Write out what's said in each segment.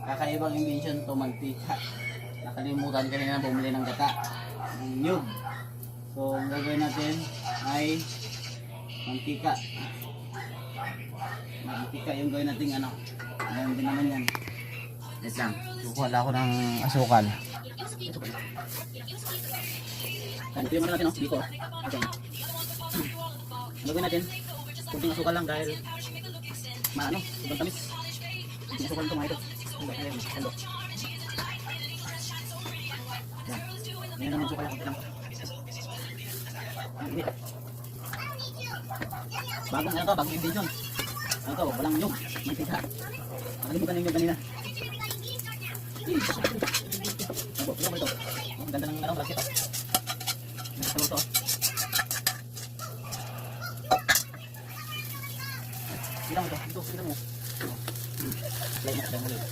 Kakaibang invention to, mantika. Nakalimutan ko na bumili ng gata. Nyug. So, ang gagawin natin ay mantika. Mantika yung gawin natin ano. Ganyan din naman yan. Wait lang. Kukuha ako ng asukal. Ito yung natin, dito. Okay. Gagawin natin kunting asukal lang dahil maano, sobrang tamis. Kunting asukal ito mga ito. Hello. Yan naman asukal lang. Bagong ano to, bagong invention. Ano to, walang nyug, mantika. Nakalimutan yung nyug kanina. Ito mo ito. Ang ganda ng ano, bracket. Ito to. Sila mo ito, ito, sila mo. Play mo, play mo ulit.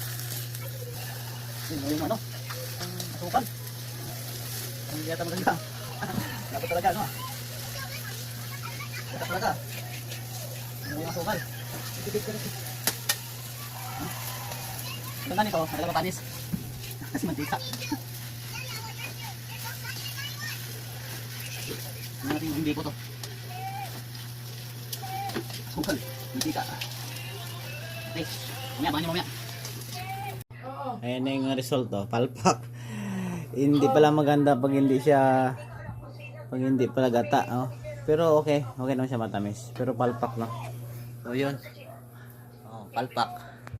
Yun yung ano, ang asukal. Ang yata maganda. Dapat talaga, no? Dapat talaga. Ano yung asukal? Itipid ka rin. Ang ganda nito, nagalaga panis. Kasi mantika. Ano natin yung hindi ko to? Asukal, mantika. Okay, mamaya, bangan nyo mamaya. Ayan na yung result, oh. Palpak. Hindi pala maganda pag hindi siya, pag hindi pala gata, oh. Pero okay naman siya matamis. Pero palpak, no? So yun, oh, palpak.